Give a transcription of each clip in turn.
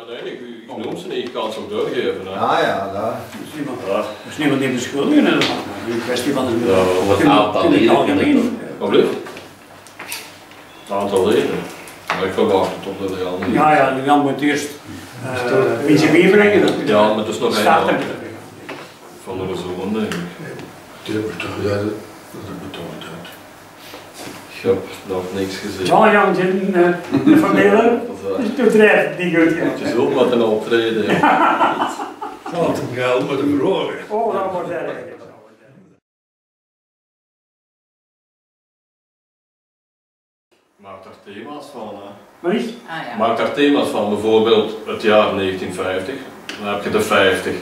nee, ik noem ze niet, ik kan ze ook doorgeven. Hè. Ah ja, daar. Dat is niemand die beschuldigen. Het is een kwestie van het aantal leden. Wat blijft? Het aantal leden. Maar ik verwacht het op de Jan. Ja, Jan moet eerst WCB brengen. Ja, maar het is nog een staat er. Van de zoon, denk ik. Dat betoont uit. Ik heb nog niks gezien. Ja, Jan zit de familie. Het bedrijf die goed. Je zult met een optreden. Wat een geld met een verhoren. Oh, dat wordt erg. Maak daar thema's van. Wat is? Maak daar thema's van, bijvoorbeeld het jaar 1950, dan heb je de 50.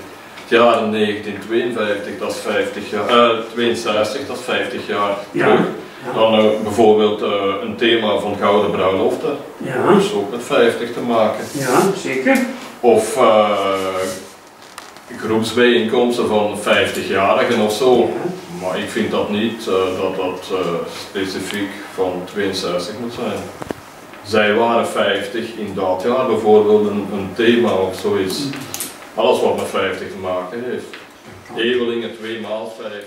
Het jaar 1952, dat is 50 jaar, 62, dat is 50 jaar terug. Ja. Dan bijvoorbeeld een thema van gouden bruiloften, Ja. dat is ook met 50 te maken. Ja, zeker. Of groepsbijeenkomsten van 50-jarigen of zo. Ja. Maar ik vind dat niet dat specifiek van 62 moet zijn. Zij waren 50 in dat jaar, bijvoorbeeld een thema of zoiets. Alles wat met 50 te maken heeft. Evelingen 2 maal 50.